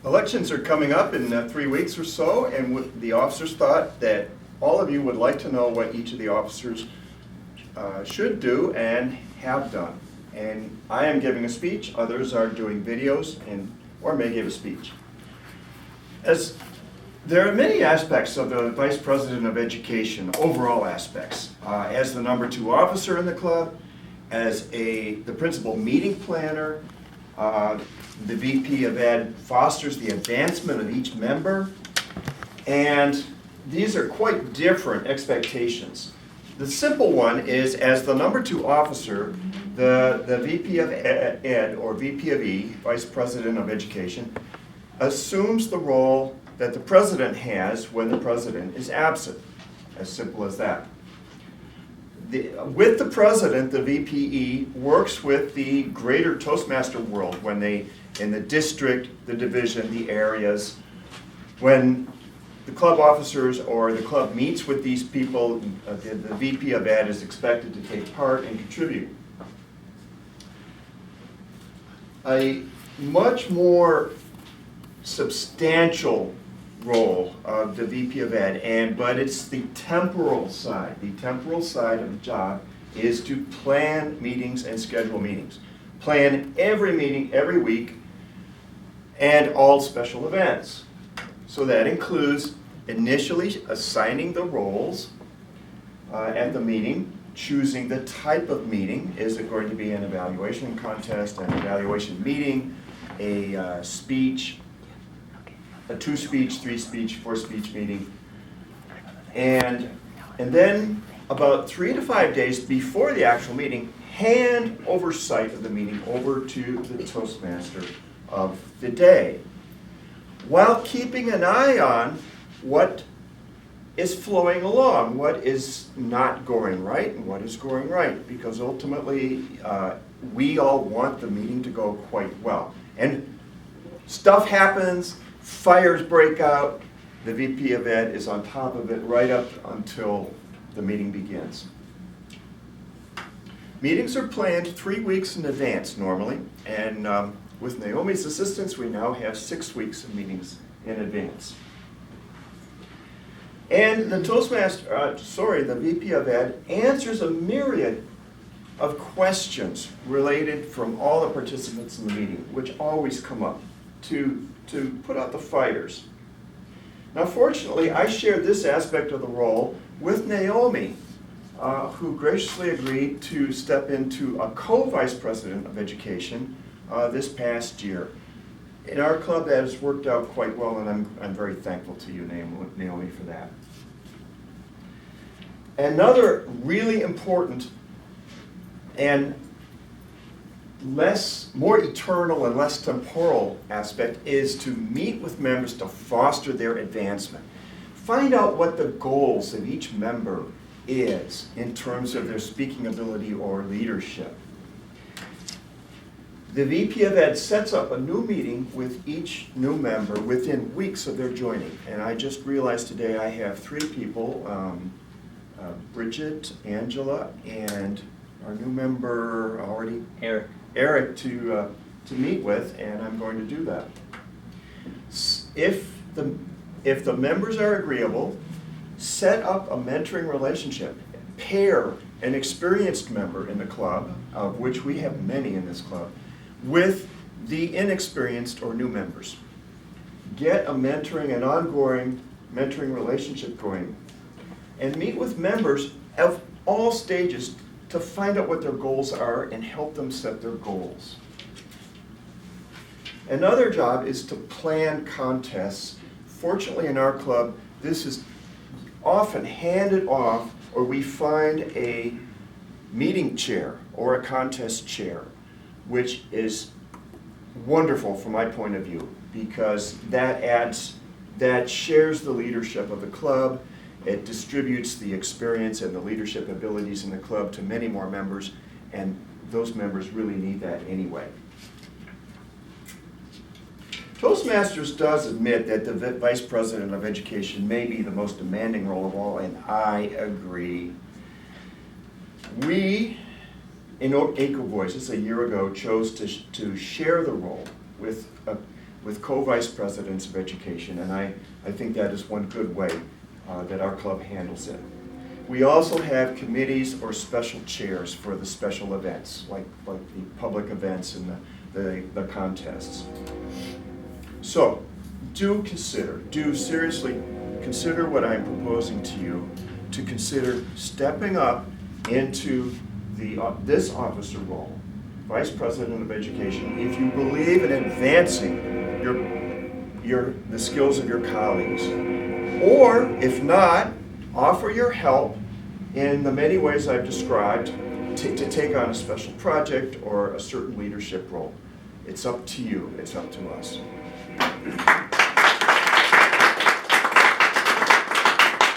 Elections are coming up in 3 weeks or so, and the officers thought that all of you would like to know what each of the officers should do and have done. And I am giving a speech, others are doing videos or may give a speech. As there are many aspects of the Vice President of Education, overall aspects. As the number 2 officer in the club, as the principal meeting planner, the VP of Ed fosters the advancement of each member, and these are quite different expectations. The simple one is, as the number 2 officer, the VP of Ed, or VP of E, Vice President of Education, assumes the role that the president has when the president is absent. As simple as that. With the president, the VPE works with the greater Toastmaster world when they, in the district, the division, the areas, when the club officers or the club meets with these people, the VP of Ed is expected to take part and contribute. A much more substantial role of the VP of Ed, but it's the temporal side. The temporal side of the job is to plan meetings and schedule meetings. Plan every meeting every week and all special events. So that includes initially assigning the roles at the meeting, choosing the type of meeting. Is it going to be an evaluation contest, an evaluation meeting, a speech, a 2-speech, 3-speech, 4-speech meeting. And then about 3 to 5 days before the actual meeting, hand oversight of the meeting over to the Toastmaster of the day, while keeping an eye on what is flowing along, what is not going right and what is going right, because ultimately we all want the meeting to go quite well. And stuff happens, fires break out, the VP of Ed is on top of it right up until the meeting begins. Meetings are planned 3 weeks in advance normally, and with Naomi's assistance we now have 6 weeks of meetings in advance. And the the VP of Ed answers a myriad of questions related from all the participants in the meeting, which always come up to put out the fires. Now fortunately, I shared this aspect of the role with Naomi, who graciously agreed to step into a co-vice president of education this past year. In our club, that has worked out quite well, and I'm very thankful to you, Naomi, for that. Another really important and more eternal and less temporal aspect is to meet with members to foster their advancement. Find out what the goals of each member is in terms of their speaking ability or leadership. The VP of Ed sets up a new meeting with each new member within weeks of their joining. And I just realized today I have 3 people, Bridget, Angela, and our new member already, Eric, to meet with, and I'm going to do that. If the members are agreeable, set up a mentoring relationship. Pair an experienced member in the club, of which we have many in this club, with the inexperienced or new members. Get a mentoring and ongoing mentoring relationship going, and meet with members of all stages to find out what their goals are and help them set their goals. Another job is to plan contests. Fortunately in our club, this is often handed off, or we find a meeting chair or a contest chair, which is wonderful from my point of view, because that shares the leadership of the club. It distributes the experience and the leadership abilities in the club to many more members, and those members really need that anyway. Toastmasters does admit that the Vice President of Education may be the most demanding role of all, and I agree. We, in Eco Voices a year ago, chose to share the role with with co-vice presidents of education, and I think that is one good way that our club handles it. We also have committees or special chairs for the special events, like the public events and the contests. So, do seriously consider what I'm proposing to you, to consider stepping up into this officer role, Vice President of Education, if you believe in advancing the skills of your colleagues. Or, if not, offer your help in the many ways I've described to take on a special project or a certain leadership role. It's up to you. It's up to us.